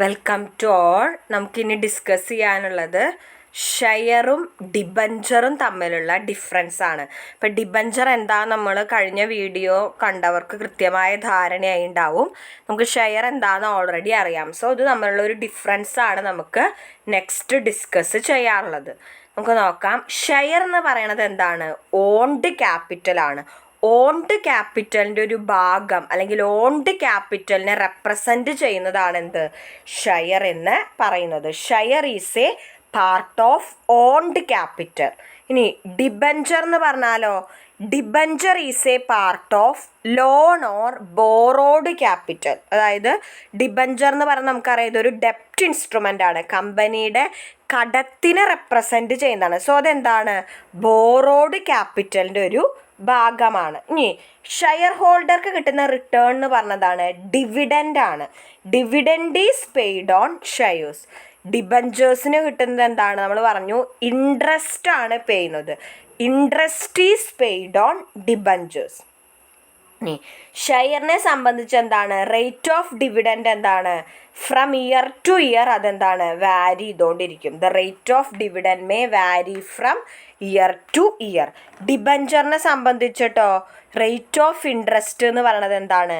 Welcome to all. നമുക്കിനി discuss ചെയ്യാനുള്ളത് ഷെയറും ഡിബഞ്ചറും തമ്മിലുള്ള ഡിഫറൻസ് ആണ്. ഇപ്പം ഡിബഞ്ചർ എന്താ നമ്മൾ കഴിഞ്ഞ വീഡിയോ കണ്ടവർക്ക് കൃത്യമായ ധാരണയായി ഉണ്ടാവും. നമുക്ക് ഷെയർ എന്താണെന്ന് ഓൾറെഡി അറിയാം. സോ ഇത് തമ്മിലുള്ള ഒരു ഡിഫറൻസ് ആണ് നമുക്ക് നെക്സ്റ്റ് ഡിസ്കസ് ചെയ്യാറുള്ളത്. നമുക്ക് നോക്കാം. ഷെയർ എന്ന് പറയുന്നത് എന്താണ്? ഓൺഡ് ക്യാപിറ്റൽ ആണ്. ഓൺഡ് ക്യാപിറ്റലിൻ്റെ ഒരു ഭാഗം അല്ലെങ്കിൽ ഓൺഡ് ക്യാപിറ്റലിനെ റെപ്രസെൻ്റ് ചെയ്യുന്നതാണ് എന്ത്? ഷെയർ എന്ന് പറയുന്നത്. Share is A part of owned capital. ഇനി ഡിബഞ്ചർ എന്ന് പറഞ്ഞാലോ, debenture is A part of loan or borrowed capital. അതായത് ഡിബഞ്ചർ എന്ന് പറഞ്ഞാൽ നമുക്കറിയാം ഇതൊരു ഡെപ്റ്റ് ഇൻസ്ട്രുമെൻ്റ് ആണ്, കമ്പനിയുടെ കടത്തിനെ റെപ്രസെൻ്റ് ചെയ്യുന്നതാണ്. സോ അതെന്താണ്? ബോറോഡ് ക്യാപിറ്റലിൻ്റെ ഒരു ഭാഗമാണ്. ഇനി ഷെയർ ഹോൾഡർക്ക് കിട്ടുന്ന റിട്ടേൺ എന്ന് പറഞ്ഞതാണ് ഡിവിഡൻ്റ് ആണ്. Dividend is paid on shares. ഡിബഞ്ചേഴ്സിന് കിട്ടുന്നത് എന്താണ്? നമ്മൾ പറഞ്ഞു ഇൻട്രസ്റ്റ് ആണ് ചെയ്യുന്നത്. Interest is paid on debentures. ഇനി ഷെയറിനെ സംബന്ധിച്ച് എന്താണ്? റേറ്റ് ഓഫ് ഡിവിഡൻഡ് എന്താണ്? ഫ്രം ഇയർ ടു ഇയർ അതെന്താണ്? വാരി ചെയ്തുകൊണ്ടിരിക്കും. The rate of dividend may vary from year to year. ഡിബഞ്ചറിനെ സംബന്ധിച്ചിട്ടോ റേറ്റ് ഓഫ് ഇൻട്രസ്റ്റ് എന്ന് പറയുന്നത് എന്താണ്?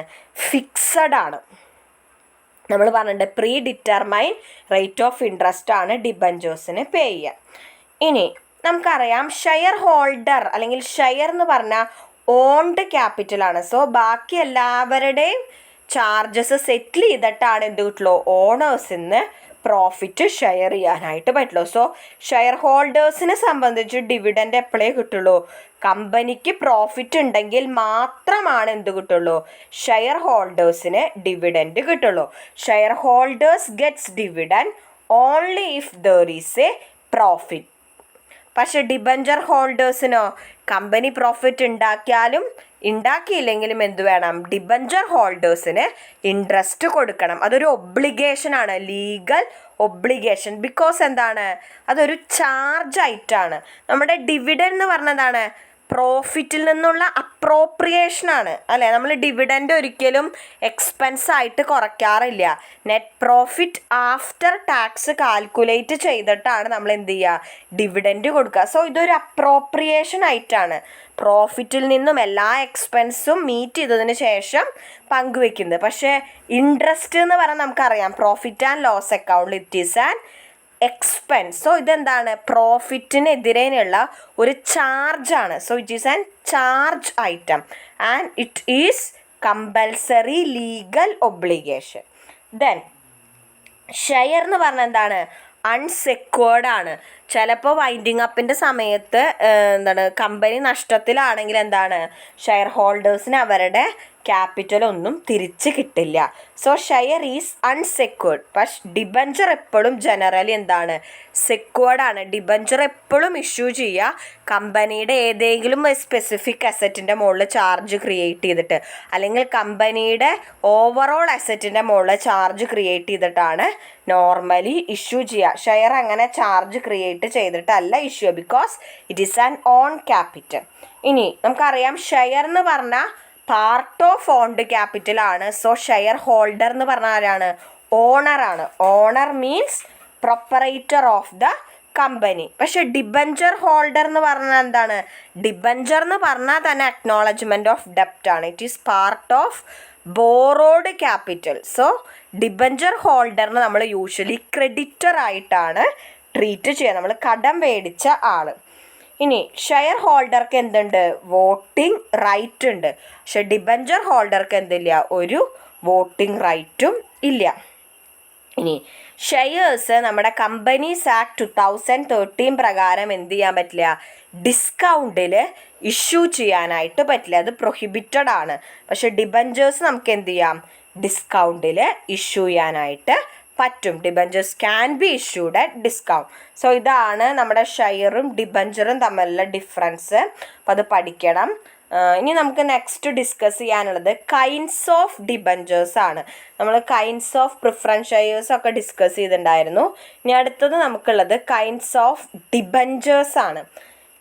ഫിക്സഡ് ആണ്. നമ്മൾ പറഞ്ഞിട്ടുണ്ട് predetermine rate of interest ആണ് ഡിബഞ്ചേഴ്സിന് പേ ചെയ്യുക. ഇനി നമുക്കറിയാം ഷെയർ ഹോൾഡർ അല്ലെങ്കിൽ ഷെയർ എന്ന് പറഞ്ഞാൽ ഓൺഡ് ക്യാപിറ്റൽ ആണ്. സോ ബാക്കി എല്ലാവരുടെയും ചാർജസ് സെറ്റിൽ ചെയ്തിട്ടാണ് എന്ത് കിട്ടുള്ളൂ? ഓണേഴ്സിന് പ്രോഫിറ്റ് ഷെയർ ചെയ്യാനായിട്ട് പറ്റുള്ളൂ. സോ ഷെയർ ഹോൾഡേഴ്സിനെ സംബന്ധിച്ച് ഡിവിഡൻഡ് എപ്പോഴേ കിട്ടുള്ളൂ? കമ്പനിക്ക് പ്രോഫിറ്റ് ഉണ്ടെങ്കിൽ മാത്രമാണ് എന്ത് കിട്ടുള്ളൂ? ഷെയർ ഹോൾഡേഴ്സിന് ഡിവിഡൻഡ് കിട്ടുള്ളൂ. Share holders gets dividend only if there is A profit. പക്ഷെ ഡിബഞ്ചർ ഹോൾഡേഴ്സിനോ കമ്പനി പ്രോഫിറ്റ് ഉണ്ടാക്കിയാലും ഉണ്ടാക്കിയില്ലെങ്കിലും എന്ത് വേണം? ഡിബഞ്ചർ ഹോൾഡേഴ്സിന് ഇൻട്രസ്റ്റ് കൊടുക്കണം. അതൊരു ഒബ്ലിഗേഷൻ ആണ്, ലീഗൽ ഒബ്ലിഗേഷൻ. ബിക്കോസ് എന്താണ്? അതൊരു ചാർജ് ആയിട്ടാണ്. നമ്മുടെ ഡിവിഡൻഡ് എന്ന് പറഞ്ഞതാണ് പ്രോഫിറ്റിൽ നിന്നുള്ള അപ്രോപ്രിയേഷനാണ് അല്ലേ? നമ്മൾ ഡിവിഡൻഡ് ഒരിക്കലും എക്സ്പെൻസ് ആയിട്ട് കുറയ്ക്കാറില്ല. Net profit after tax calculate ചെയ്തിട്ടാണ് നമ്മൾ എന്ത് ചെയ്യുക? ഡിവിഡൻഡ് കൊടുക്കുക. സോ ഇതൊരു അപ്രോപ്രിയേഷൻ ആയിട്ടാണ് പ്രോഫിറ്റിൽ നിന്നും എല്ലാ എക്സ്പെൻസും മീറ്റ് ചെയ്തതിന് ശേഷം പങ്കുവെക്കുന്നത്. പക്ഷേ ഇൻട്രസ്റ്റ് എന്ന് പറഞ്ഞാൽ നമുക്കറിയാം profit and loss account it is an expense. So ഇതെന്താണ്? പ്രോഫിറ്റിനെതിരെയുള്ള ഒരു ചാർജാണ്. So it is an charge item and it is compulsory legal obligation. Then share എന്ന് പറഞ്ഞാൽ എന്താണ്? അൺസെക്വേർഡ് ആണ്. ചിലപ്പോൾ വൈൻഡിങ് അപ്പിൻ്റെ സമയത്ത് എന്താണ് കമ്പനി നഷ്ടത്തിലാണെങ്കിൽ എന്താണ് ഷെയർ ഹോൾഡേഴ്സിന് അവരുടെ ക്യാപിറ്റൽ ഒന്നും തിരിച്ച് കിട്ടില്ല. So share is unsecured. പക്ഷെ ഡിബഞ്ചർ എപ്പോഴും ജനറലി എന്താണ്? സെക്വേർഡ് ആണ്. ഡിബഞ്ചർ എപ്പോഴും ഇഷ്യൂ ചെയ്യുക കമ്പനിയുടെ ഏതെങ്കിലും സ്പെസിഫിക് അസറ്റിൻ്റെ മുകളിൽ ചാർജ് ക്രിയേറ്റ് ചെയ്തിട്ട് അല്ലെങ്കിൽ കമ്പനിയുടെ ഓവറോൾ അസറ്റിൻ്റെ മുകളിൽ ചാർജ് ക്രിയേറ്റ് ചെയ്തിട്ടാണ് നോർമലി ഇഷ്യൂ ചെയ്യുക. ഷെയർ അങ്ങനെ ചാർജ് ക്രിയേറ്റ് ചെയ്തിട്ടല്ല issue, because it is an own capital. ഇനി നമുക്കറിയാം ഷെയർ എന്ന് പറഞ്ഞാൽ പാർട്ട് ഓഫ് ഓൺഡ് ക്യാപിറ്റൽ ആണ്. സോ ഷെയർ ഹോൾഡർ എന്ന് പറഞ്ഞാൽ ആരാണ്? ഓണറാണ്. Owner means proprietor of the company. പക്ഷെ ഡിബഞ്ചർ ഹോൾഡർ എന്ന് പറഞ്ഞാൽ എന്താണ്? ഡിബഞ്ചർ എന്ന് പറഞ്ഞാൽ തന്നെ അക്നോളജ്മെൻറ്റ് ഓഫ് ഡെപ്റ്റ് ആണ്. It is part of borrowed capital. So debenture ഹോൾഡറിന് നമ്മൾ യൂഷ്വലി ക്രെഡിറ്റർ ആയിട്ടാണ് ട്രീറ്റ് ചെയ്യുക, നമ്മൾ കടം മേടിച്ച ആൾ. ഇനി ഷെയർ ഹോൾഡർക്ക് എന്തുണ്ട്? വോട്ടിംഗ് റൈറ്റ് ഉണ്ട്. പക്ഷെ ഡിബഞ്ചർ ഹോൾഡർക്ക് എന്തില്ല? ഒരു വോട്ടിംഗ് റൈറ്റും ഇല്ല. ഇനി ഷെയർസ് നമ്മുടെ കമ്പനീസ് ആക്ട് 2013 പ്രകാരം എന്ത് ചെയ്യാൻ പറ്റില്ല? ഡിസ്കൗണ്ടിൽ ഇഷ്യൂ ചെയ്യാനായിട്ട് പറ്റില്ല. അത് പ്രൊഹിബിറ്റഡ് ആണ്. പക്ഷെ ഡിബഞ്ചേഴ്സ് നമുക്ക് എന്ത് ചെയ്യാം? ഡിസ്കൗണ്ടിൽ ഇഷ്യൂ ചെയ്യാനായിട്ട് പറ്റും. Debentures can be issued at discount. So ഇതാണ് നമ്മുടെ ഷെയറും ഡിബഞ്ചറും തമ്മിലുള്ള ഡിഫറൻസ്. അപ്പോൾ അത് പഠിക്കണം. ഇനി നമുക്ക് നെക്സ്റ്റ് ഡിസ്കസ് ചെയ്യാനുള്ളത് കൈൻഡ്സ് ഓഫ് ഡിബഞ്ചേഴ്സ് ആണ്. നമ്മൾ കൈൻഡ്സ് ഓഫ് പ്രിഫറൻസ് ഷെയർസ് ഒക്കെ ഡിസ്കസ് ചെയ്തിട്ടുണ്ടായിരുന്നു. ഇനി അടുത്തത് നമുക്കുള്ളത് കൈൻഡ്സ് ഓഫ് ഡിബഞ്ചേഴ്സ് ആണ്.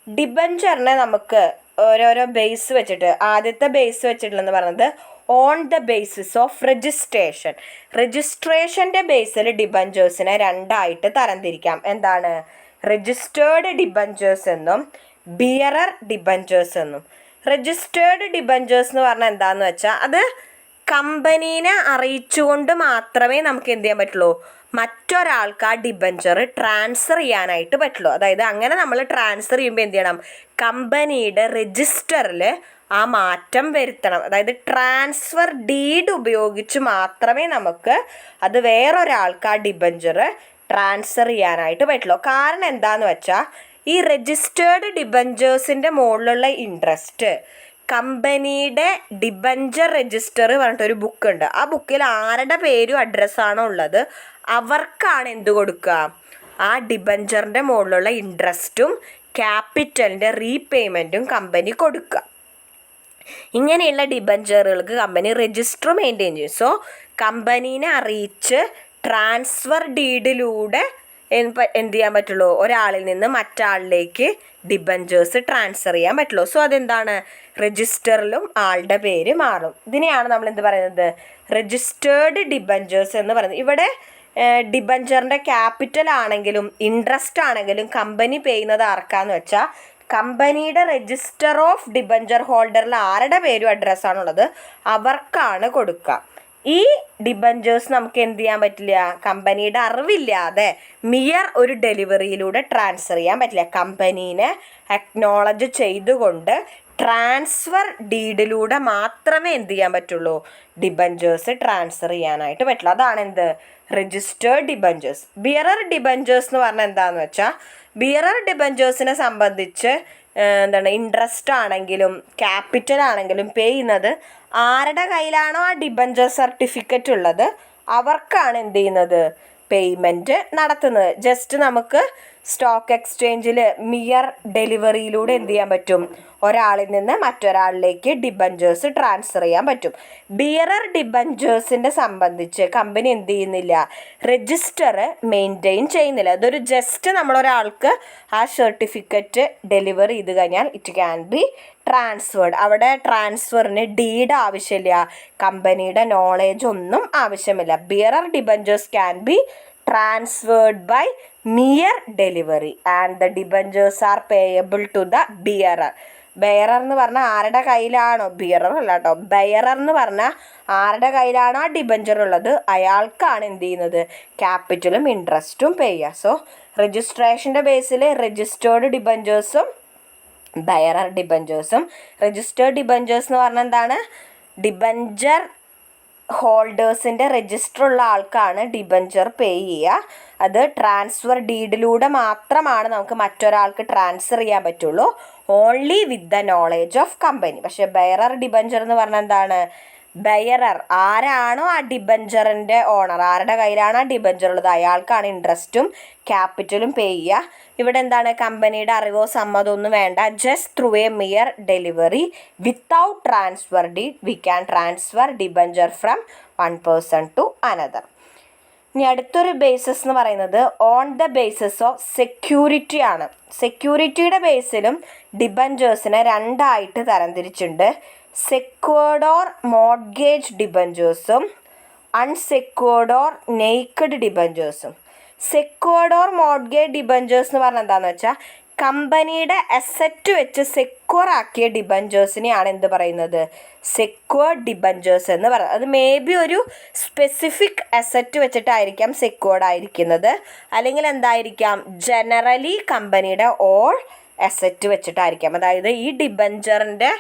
ഡിബഞ്ചറിനെ നമുക്ക് ഓരോരോ ബേസ് വെച്ചിട്ട്, ആദ്യത്തെ ബേസ് വെച്ചിട്ടുള്ളതെന്ന് പറയുന്നത് on the basis of registration. രജിസ്ട്രേഷൻ്റെ ബേസിൽ ഡിബഞ്ചേഴ്സിനെ രണ്ടായിട്ട് തരംതിരിക്കാം. എന്താണ്? രജിസ്റ്റേർഡ് ഡിബഞ്ചേഴ്സ് എന്നും ബിയറർ ഡിബഞ്ചേഴ്സ് എന്നും. രജിസ്റ്റേർഡ് ഡിബഞ്ചേഴ്സ് എന്ന് പറഞ്ഞാൽ എന്താണെന്ന് വെച്ചാൽ അത് കമ്പനീനെ അറിയിച്ചുകൊണ്ട് മാത്രമേ നമുക്ക് എന്ത് ചെയ്യാൻ പറ്റുള്ളൂ, മറ്റൊരാൾക്ക് ആ ഡിബഞ്ചർ ട്രാൻസ്ഫർ ചെയ്യാനായിട്ട് പറ്റുള്ളൂ. അതായത് അങ്ങനെ നമ്മൾ ട്രാൻസ്ഫർ ചെയ്യുമ്പോൾ എന്ത് ചെയ്യണം, കമ്പനിയുടെ രജിസ്റ്ററിൽ ആ മാറ്റം വരുത്തണം. അതായത് ട്രാൻസ്ഫർ ഡീഡ് ഉപയോഗിച്ച് മാത്രമേ നമുക്ക് അത് വേറൊരാൾക്ക് ആ ഡിബഞ്ചർ ട്രാൻസ്ഫർ ചെയ്യാനായിട്ട് പറ്റുള്ളൂ. കാരണം എന്താണെന്ന് വെച്ചാൽ ഈ രജിസ്റ്റേർഡ് ഡിബഞ്ചേഴ്സിൻ്റെ മുകളിലുള്ള ഇൻട്രസ്റ്റ് കമ്പനിയുടെ ഡിബഞ്ചർ രജിസ്റ്റർ പറഞ്ഞിട്ടൊരു ബുക്കുണ്ട്. ആ ബുക്കിൽ ആരുടെ പേരും അഡ്രസ്സാണോ ഉള്ളത് അവർക്കാണ് എന്ത് കൊടുക്കുക, ആ ഡിബഞ്ചറിൻ്റെ മുകളിലുള്ള ഇൻട്രസ്റ്റും ക്യാപിറ്റലിൻ്റെ റീപേയ്മെൻറ്റും കമ്പനി കൊടുക്കുക. ഇങ്ങനെയുള്ള ഡിബഞ്ചറുകൾക്ക് കമ്പനി രജിസ്റ്റർ മെയിൻറ്റെയിൻ ചെയ്യും. സോ കമ്പനീനെ അറിയിച്ച് ട്രാൻസ്ഫർ ഡീഡിലൂടെ എന്ത് ചെയ്യാൻ പറ്റുള്ളൂ, ഒരാളിൽ നിന്ന് മറ്റാളിലേക്ക് ഡിബഞ്ചേഴ്സ് ട്രാൻസ്ഫർ ചെയ്യാൻ പറ്റുള്ളൂ. സോ അതെന്താണ്, രജിസ്റ്ററിലും ആളുടെ പേര് മാറും. ഇതിനെയാണ് നമ്മൾ എന്ത് പറയുന്നത്, രജിസ്റ്റേർഡ് ഡിബഞ്ചേഴ്സ് എന്ന് പറയുന്നത്. ഇവിടെ ഡിബഞ്ചറിൻ്റെ ക്യാപിറ്റൽ ആണെങ്കിലും ഇൻട്രസ്റ്റ് ആണെങ്കിലും കമ്പനി ചെയ്യുന്നത് ആർക്കാന്ന് വെച്ചാൽ കമ്പനിയുടെ രജിസ്റ്റർ ഓഫ് ഡിബഞ്ചർ ഹോൾഡറിൽ ആരുടെ പേരും അഡ്രസ്സാണുള്ളത് അവർക്കാണ് കൊടുക്കുക. ഈ ഡിബഞ്ചേഴ്സ് നമുക്ക് എന്ത് ചെയ്യാൻ പറ്റില്ല, കമ്പനിയുടെ അറിവില്ലാതെ മിയർ ഒരു ഡെലിവറിയിലൂടെ ട്രാൻസ്ഫർ ചെയ്യാൻ പറ്റില്ല. കമ്പനീനെ അക്നോളജ് ചെയ്തുകൊണ്ട് ട്രാൻസ്ഫർ ഡീഡിലൂടെ മാത്രമേ എന്ത് ചെയ്യാൻ പറ്റുള്ളൂ, ഡിബഞ്ചേഴ്സ് ട്രാൻസ്ഫർ ചെയ്യാനായിട്ട് പറ്റുള്ളൂ. അതാണ് എന്ത്, രജിസ്റ്റേർഡ് ഡിബഞ്ചേഴ്സ്. ബിയറർ ഡിബഞ്ചേഴ്സ് എന്ന് പറഞ്ഞാൽ എന്താണെന്ന് വെച്ചാൽ ബിയറർ ഡിബഞ്ചേഴ്സിനെ സംബന്ധിച്ച് എന്താണ്, ഇൻട്രസ്റ്റ് ആണെങ്കിലും ക്യാപിറ്റൽ ആണെങ്കിലും പേ ചെയ്യുന്നത് ആരുടെ കയ്യിലാണോ ആ ഡിബഞ്ചർ സർട്ടിഫിക്കറ്റ് ഉള്ളത് അവർക്കാണ് എന്ത് ചെയ്യുന്നത്, പേയ്മെൻറ്റ് നടത്തുന്നത്. ജസ്റ്റ് നമുക്ക് സ്റ്റോക്ക് എക്സ്ചേഞ്ചിൽ മിയർ ഡെലിവറിയിലൂടെ എന്ത് ചെയ്യാൻ പറ്റും, ഒരാളിൽ നിന്ന് മറ്റൊരാളിലേക്ക് ഡിബഞ്ചേഴ്സ് ട്രാൻസ്ഫർ ചെയ്യാൻ പറ്റും. ബിയറർ ഡിബഞ്ചേഴ്സിൻ്റെ സംബന്ധിച്ച് കമ്പനി എന്ത് ചെയ്യുന്നില്ല, രജിസ്റ്റർ മെയിൻറ്റെയിൻ ചെയ്യുന്നില്ല. അതൊരു ജസ്റ്റ് നമ്മളൊരാൾക്ക് ആ സർട്ടിഫിക്കറ്റ് ഡെലിവർ ചെയ്ത് കഴിഞ്ഞാൽ ഇറ്റ് ക്യാൻ ബി ട്രാൻസ്ഫേർഡ്. അവിടെ ട്രാൻസ്ഫറിന് ഡീഡ് ആവശ്യമില്ല, കമ്പനിയുടെ നോളേജ് ഒന്നും ആവശ്യമില്ല. Bearer debentures can be transferred by mere delivery and the debentures are payable to the bearer. Bearer എന്ന് പറഞ്ഞാൽ ആരുടെ കയ്യിലാണോ, ബിയറർ അല്ല കേട്ടോ, ബെയറർ എന്ന് പറഞ്ഞാൽ ആരുടെ കയ്യിലാണോ ആ ഡിബഞ്ചർ ഉള്ളത് അയാൾക്കാണ് എന്ത് ചെയ്യുന്നത്, ക്യാപിറ്റലും ഇൻട്രസ്റ്റും പേ ചെയ്യുക. സോ രജിസ്ട്രേഷൻ്റെ ബേസിൽ രജിസ്റ്റേർഡ് ഡിബഞ്ചേഴ്സും ബെയറർ ഡിബഞ്ചേഴ്സും. രജിസ്റ്റേർഡ് ഡിബഞ്ചേഴ്സ് എന്ന് പറഞ്ഞാൽ എന്താണ്, ഡിബഞ്ചർ ഹോൾഡേഴ്സിൻ്റെ രജിസ്റ്റർ ഉള്ള ആൾക്കാണ് ഡിബഞ്ചർ പേ ചെയ്യുക. അത് ട്രാൻസ്ഫർ ഡീഡിലൂടെ മാത്രമാണ് നമുക്ക് മറ്റൊരാൾക്ക് ട്രാൻസ്ഫർ ചെയ്യാൻ പറ്റുള്ളൂ, only with the knowledge of company. പക്ഷേ ബെയറർ ഡിബഞ്ചർ എന്ന് പറഞ്ഞാൽ എന്താണ്, ബെയറർ ആരാണോ ആ ഡിബഞ്ചറിൻ്റെ ഓണർ, ആരുടെ കയ്യിലാണ് ആ ഡിബഞ്ചർ ഉള്ളത് അയാൾക്കാണ് ഇൻട്രസ്റ്റും ക്യാപിറ്റലും പേ ചെയ്യുക. ഇവിടെ എന്താണ്, കമ്പനിയുടെ അറിവോ സമ്മതമൊന്നും വേണ്ട, just through a mere delivery without transfer deed we can transfer debenture from one person to another. ഇനി അടുത്തൊരു ബേസിസ് എന്ന് പറയുന്നത് on the basis of security ആണ്. സെക്യൂരിറ്റിയുടെ ബേസിലും ഡിബഞ്ചേഴ്സിനെ രണ്ടായിട്ട് തരംതിരിച്ചിട്ടുണ്ട്. സെക്വേർഡ് ഓർ മോർഗേജ് ഡിബഞ്ചേഴ്സും അൺസെക്വേർഡ് ഓർ നെയ്ക്കഡ് ഡിബഞ്ചേഴ്സും. സെക്വേർഡ് ഓർ മോർഗേജ് ഡിബഞ്ചേഴ്സ് എന്ന് പറഞ്ഞാൽ എന്താണെന്ന് വെച്ചാൽ കമ്പനിയുടെ അസറ്റ് വെച്ച് സെക്യൂർ ആക്കിയ ഡിബഞ്ചേഴ്സിനെയാണ് എന്ത് പറയുന്നത്, സെക്വേർഡ് ഡിബഞ്ചേഴ്സ് എന്ന് പറയുന്നത്. അത് മേ ബി ഒരു സ്പെസിഫിക് അസറ്റ് വെച്ചിട്ടായിരിക്കാം സെക്വേർഡ് ആയിരിക്കുന്നത്, അല്ലെങ്കിൽ എന്തായിരിക്കാം, ജനറലി കമ്പനിയുടെ ഓൾ അസറ്റ് വെച്ചിട്ടായിരിക്കാം. അതായത് ഈ ഡിബഞ്ചറിൻ്റെ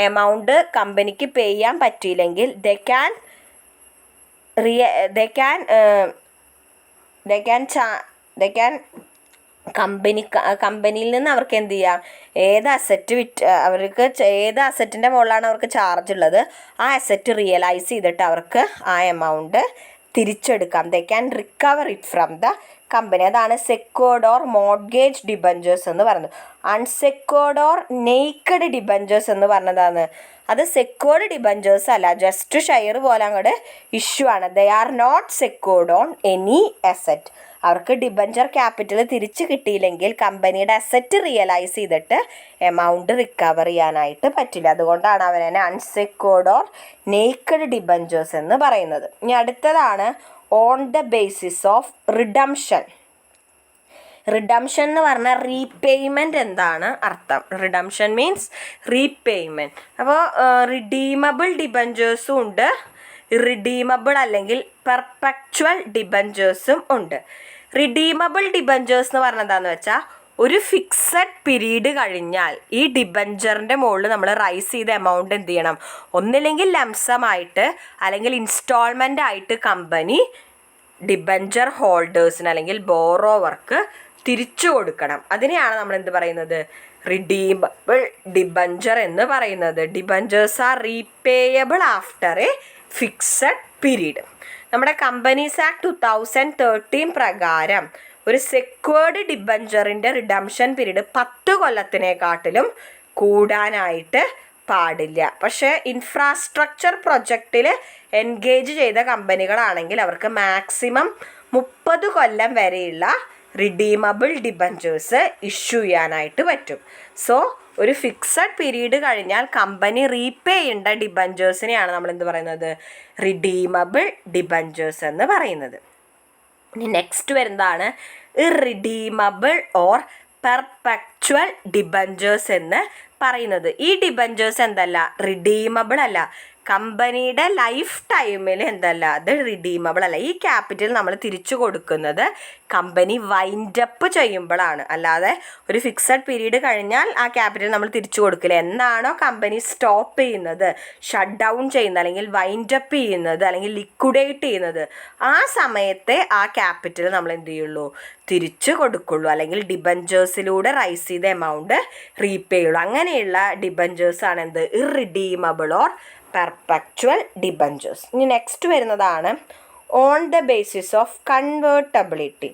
എമൗണ്ട് കമ്പനിക്ക് പേ ചെയ്യാൻ പറ്റിയില്ലെങ്കിൽ ദേ ക്യാൻ കമ്പനിയിൽ നിന്ന് അവർക്ക് എന്ത് ചെയ്യാം, ഏത് അസറ്റ് അവർക്ക് ഏത് അസറ്റിൻ്റെ മുകളിലാണ് അവർക്ക് ചാർജ് ഉള്ളത് ആ അസറ്റ് റിയലൈസ് ചെയ്തിട്ട് അവർക്ക് ആ എമൗണ്ട് തിരിച്ചെടുക്കാം. They can recover it from the company. അതാണ് സെക്വേർഡ് ഓർ മോർഗേജ് ഡിബഞ്ചേഴ്സ് എന്ന് പറയുന്നത്. അൺസെക്വേർഡ് ഓർ നെയ്ക്കഡ് ഡിബഞ്ചേഴ്സ് എന്ന് പറഞ്ഞതാണ്. അത് സെക്വേർഡ് ഡിബഞ്ചേഴ്സ് അല്ല, ജസ്റ്റ് ഷെയർ പോലെ അങ്ങോട്ട് ഇഷ്യൂ ആണ്. They are not secured on any asset. അവർക്ക് ഡിബഞ്ചർ ക്യാപിറ്റൽ തിരിച്ച് കിട്ടിയില്ലെങ്കിൽ കമ്പനിയുടെ അസറ്റ് റിയലൈസ് ചെയ്തിട്ട് എമൗണ്ട് റിക്കവർ ചെയ്യാനായിട്ട് പറ്റില്ല. അതുകൊണ്ടാണ് അവരെ അൺസെക്വേർഡ് ഓർ നെയ്ക്കഡ് ഡിബഞ്ചേഴ്സ് എന്ന് പറയുന്നത്. ഇനി അടുത്തതാണ് on the basis of redemption. Redemption എന്ന് പറഞ്ഞാൽ റീപേയ്മെൻറ്റ് എന്താണ് അർത്ഥം? Redemption means repayment. അപ്പോൾ റിഡീമബിൾ ഡിബഞ്ചേഴ്സും ഉണ്ട്, ഇറിഡീമബിൾ അല്ലെങ്കിൽ പെർപെക്ച്വൽ ഡിബഞ്ചേഴ്സും ഉണ്ട്. റിഡീമബിൾ ഡിബഞ്ചേഴ്സ് എന്ന് പറഞ്ഞാൽ എന്താണെന്ന് വെച്ചാൽ ഒരു ഫിക്സഡ് പീരീഡ് കഴിഞ്ഞാൽ ഈ ഡിബഞ്ചറിൻ്റെ മുകളിൽ നമ്മൾ റൈസ് ചെയ്ത എമൗണ്ട് എന്ത് ചെയ്യണം? ഒന്നില്ലെങ്കിൽ ലംസമായിട്ട് അല്ലെങ്കിൽ ഇൻസ്റ്റാൾമെൻ്റ് ആയിട്ട് കമ്പനി ഡിബഞ്ചർ ഹോൾഡേഴ്സിന് അല്ലെങ്കിൽ ബോറോവർക്ക് തിരിച്ചു കൊടുക്കണം. അതിനെയാണ് നമ്മൾ എന്ത് പറയുന്നത്? റിഡീമബിൾ ഡിബഞ്ചർ എന്ന് പറയുന്നത്. Debentures R repayable after A fixed period. നമ്മുടെ കമ്പനീസ് ആക്ട് 2013 പ്രകാരം ഒരു സെക്വേർഡ് ഡിബഞ്ചറിൻ്റെ റിഡംഷൻ പീരീഡ് 10 കൊല്ലത്തിനെക്കാട്ടിലും കൂടാനായിട്ട് പാടില്ല. പക്ഷേ ഇൻഫ്രാസ്ട്രക്ചർ പ്രൊജക്റ്റിൽ എൻഗേജ് ചെയ്ത കമ്പനികളാണെങ്കിൽ അവർക്ക് മാക്സിമം 30 കൊല്ലം വരെയുള്ള റിഡീമബിൾ ഡിബഞ്ചേഴ്സ് ഇഷ്യൂ ചെയ്യാനായിട്ട് പറ്റും. സോ ഒരു ഫിക്സഡ് പീരീഡ് കഴിഞ്ഞാൽ കമ്പനി റീപേ ചെയ്യേണ്ട ഡിബഞ്ചേഴ്സിനെയാണ് നമ്മൾ എന്ത് പറയുന്നത്? റിഡീമബിൾ ഡിബഞ്ചേഴ്സ് എന്ന് പറയുന്നത്. ഇനി നെക്സ്റ്റ് വരുന്നതാണ് ഇറിഡീമബിൾ ഓർ പെർപെക്ച്വൽ ഡിബഞ്ചേഴ്സ് എന്ന് പറയുന്നത്. ഈ ഡിബഞ്ചേഴ്സ് എന്തല്ല? റിഡീമബിൾ അല്ല. കമ്പനിയുടെ ലൈഫ് ടൈമിൽ എന്തല്ല? അത് റിഡീമബിൾ അല്ല. ഈ ക്യാപിറ്റൽ നമ്മൾ തിരിച്ചു കൊടുക്കുന്നത് കമ്പനി വൈൻഡപ്പ് ചെയ്യുമ്പോഴാണ്. അല്ലാതെ ഒരു ഫിക്സഡ് പീരീഡ് കഴിഞ്ഞാൽ ആ ക്യാപിറ്റൽ നമ്മൾ തിരിച്ചു കൊടുക്കില്ല. എന്നാണോ കമ്പനി സ്റ്റോപ്പ് ചെയ്യുന്നത്, ഷട്ട് ഡൗൺ ചെയ്യുന്നത്, അല്ലെങ്കിൽ വൈൻഡപ്പ് ചെയ്യുന്നത്, അല്ലെങ്കിൽ ലിക്വിഡേറ്റ് ചെയ്യുന്നത്, ആ സമയത്തെ ആ ക്യാപിറ്റൽ നമ്മൾ എന്ത് ചെയ്യുള്ളൂ? തിരിച്ചു കൊടുക്കുള്ളൂ. അല്ലെങ്കിൽ ഡിബഞ്ചേഴ്സിലൂടെ റൈസ് ചെയ്ത എമൗണ്ട് റീപേ ചെയ്യുള്ളൂ. അങ്ങനെയുള്ള ഡിബഞ്ചേഴ്സാണ് എന്ത്? Irredeemable or perpetual debentures. ഇനി നെക്സ്റ്റ് വരുന്നതാണ് on the basis of convertibility.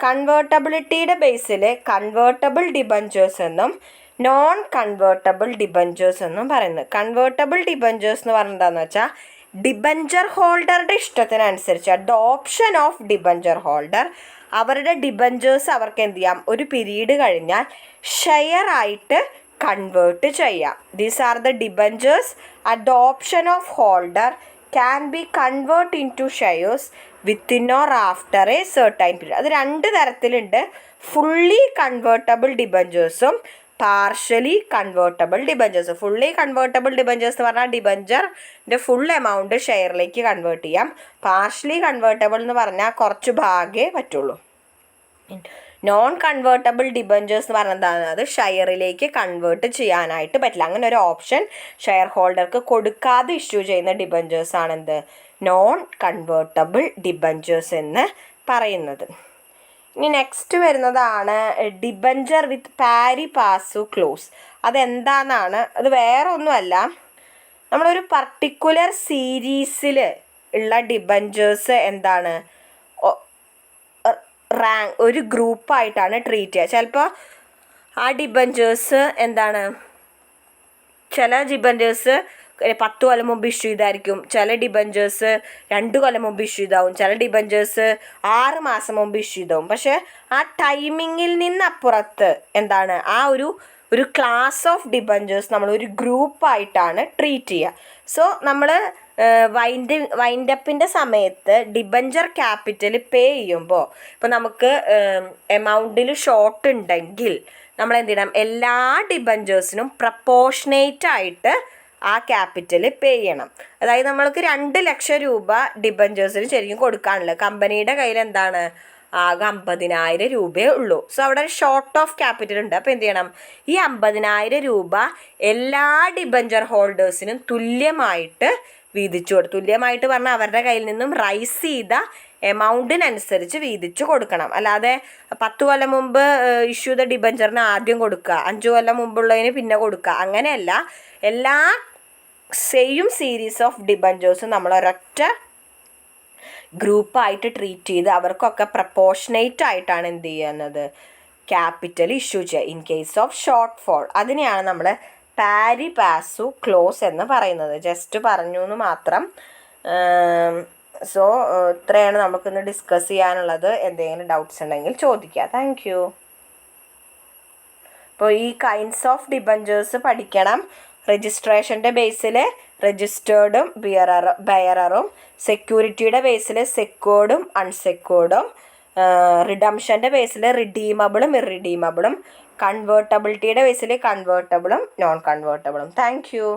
കൺവേർട്ടബിലിറ്റിയുടെ ബേസിൽ കൺവേർട്ടബിൾ ഡിബഞ്ചേഴ്സ് എന്നും നോൺ കൺവേർട്ടബിൾ ഡിബഞ്ചേഴ്സ് എന്നും പറയുന്നത്. കൺവേർട്ടബിൾ ഡിബഞ്ചേഴ്സ് എന്ന് പറഞ്ഞാൽ എന്താണെന്ന് വെച്ചാൽ ഡിബഞ്ചർ ഹോൾഡറുടെ ഇഷ്ടത്തിനനുസരിച്ച് at the option of debenture holder അവരുടെ ഡിബഞ്ചേഴ്സ് അവർക്ക് എന്ത് ചെയ്യാം? ഒരു പീരീഡ് കഴിഞ്ഞാൽ ഷെയർ ആയിട്ട് കൺവേർട്ട് ചെയ്യാം. These are the debentures at the option of holder can be convert into shares within or after a certain period. അത് 2 തരത്തിലുണ്ട്. ഫുള്ളി കൺവേർട്ടബിൾ ഡിബഞ്ചേഴ്സും partially convertible debentures. Fully convertible debentures എന്ന് പറഞ്ഞാൽ ഡിബഞ്ചറിൻ്റെ full amount ഷെയറിലേക്ക് convert ചെയ്യാം. Partially convertible എന്ന് പറഞ്ഞാൽ കുറച്ച് ഭാഗമേ പറ്റുള്ളൂ. നോൺ കൺവേർട്ടബിൾ ഡിബഞ്ചേഴ്സ് എന്ന് പറഞ്ഞാൽ എന്താണ്? അത് ഷെയറിലേക്ക് കൺവേർട്ട് ചെയ്യാനായിട്ട് പറ്റില്ല. അങ്ങനെ ഒരു ഓപ്ഷൻ ഷെയർ ഹോൾഡർക്ക് കൊടുക്കാതെ ഇഷ്യൂ ചെയ്യുന്ന ഡിബഞ്ചേഴ്സ് ആണ് എന്ത്? നോൺ കൺവേർട്ടബിൾ ഡിബഞ്ചേഴ്സ് എന്ന് പറയുന്നത്. ഇനി നെക്സ്റ്റ് വരുന്നതാണ് ഡിബഞ്ചർ വിത്ത് പാരി പാസു ക്ലോസ്. അതെന്താണെന്നാണ്. അത് വേറെ ഒന്നുമല്ല, നമ്മളൊരു പർട്ടിക്കുലർ സീരീസിൽ ഉള്ള ഡിബഞ്ചേഴ്സ് എന്താണ്? ഒരു ഗ്രൂപ്പായിട്ടാണ് ട്രീറ്റ് ചെയ്യുക. ചിലപ്പോൾ ആ ഡിബഞ്ചേഴ്സ് എന്താണ്? ചില ഡിബഞ്ചേഴ്സ് 10 കൊല്ലം മുമ്പ് ഇഷ്യൂ ചെയ്തായിരിക്കും, ചില ഡിബഞ്ചേഴ്സ് 2 കൊല്ലം മുമ്പ് ഇഷ്യൂ ചെയ്താവും, ചില ഡിബഞ്ചേഴ്സ് 6 മാസം മുമ്പ് ഇഷ്യൂ ചെയ്താവും. പക്ഷേ ആ ടൈമിങ്ങിൽ നിന്നപ്പുറത്ത് എന്താണ്? ആ ഒരു ക്ലാസ് ഓഫ് ഡിബഞ്ചേഴ്സ് നമ്മൾ ഒരു ഗ്രൂപ്പായിട്ടാണ് ട്രീറ്റ് ചെയ്യുക. സോ നമ്മൾ വൈൻഡപ്പിൻ്റെ സമയത്ത് ഡിബഞ്ചർ ക്യാപിറ്റൽ പേ ചെയ്യുമ്പോൾ ഇപ്പോൾ നമുക്ക് എമൗണ്ടിൽ ഷോർട്ട് ഉണ്ടെങ്കിൽ നമ്മൾ എന്ത് ചെയ്യണം? എല്ലാ ഡിബഞ്ചേഴ്സിനും പ്രപ്പോർഷനേറ്റ് ആയിട്ട് ആ ക്യാപിറ്റൽ പേ ചെയ്യണം. അതായത് നമ്മൾക്ക് 2 ലക്ഷം രൂപ ഡിബഞ്ചേഴ്സിന് ശരിക്കും കൊടുക്കാനുള്ളത്, കമ്പനിയുടെ കയ്യിൽ എന്താണ്? ആകെ 50,000 രൂപയേ ഉള്ളൂ. സോ അവിടെ ഒരു ഷോർട്ട് ഓഫ് ക്യാപിറ്റൽ ഉണ്ട്. അപ്പോൾ എന്ത് ചെയ്യണം? ഈ 50,000 രൂപ എല്ലാ ഡിബഞ്ചർ ഹോൾഡേഴ്സിനും തുല്യമായിട്ട് വീതിച്ചു കൊടുക്കും. തുല്യമായിട്ട് പറഞ്ഞാൽ അവരുടെ കയ്യിൽ നിന്നും റൈസ് ചെയ്ത എമൗണ്ടിനനുസരിച്ച് വീതിച്ചു കൊടുക്കണം. അല്ലാതെ 10 കൊല്ലം മുമ്പ് ഇഷ്യൂ ചെയ്ത ഡിബഞ്ചറിന് ആദ്യം കൊടുക്കുക, 5 കൊല്ലം മുമ്പുള്ളതിന് പിന്നെ കൊടുക്കുക, അങ്ങനെയല്ല. എല്ലാ സെയിം സീരീസ് ഓഫ് ഡിബഞ്ചേഴ്സും നമ്മൾ ഒരൊറ്റ ഗ്രൂപ്പായിട്ട് ട്രീറ്റ് ചെയ്ത് അവർക്കൊക്കെ പ്രപ്പോർഷനേറ്റ് ആയിട്ടാണ് എന്ത് ചെയ്യുന്നത്? ക്യാപിറ്റൽ ഇഷ്യൂ ചെയ്യുക. In case of shortfall അതിനെയാണ് നമ്മൾ പാരി പാസു ക്ലോസ് എന്ന് പറയുന്നത്. ജസ്റ്റ് പറഞ്ഞു എന്ന് മാത്രം. സോ ഇത്രയാണ് നമുക്കിന്ന് ഡിസ്കസ് ചെയ്യാനുള്ളത്. എന്തെങ്കിലും ഡൗട്ട്സ് ഉണ്ടെങ്കിൽ ചോദിക്കുക. Thank you. അപ്പോൾ ഈ കൈൻഡ്സ് ഓഫ് ഡിബഞ്ചേഴ്സ് പഠിക്കണം. രജിസ്ട്രേഷൻ്റെ ബേസിൽ രജിസ്റ്റേർഡും ബെയററും, സെക്യൂരിറ്റിയുടെ ബേസിൽ സെക്യൂർഡും അൺസെക്യൂർഡും, റിഡംഷൻ്റെ ബേസിൽ റിഡീമബിളും ഇറിഡീമബിളും, കൺവേർട്ടബിലിറ്റിയുടെ ബേസിൽ കൺവേർട്ടബിളും നോൺ കൺവേർട്ടബിളും. Thank U.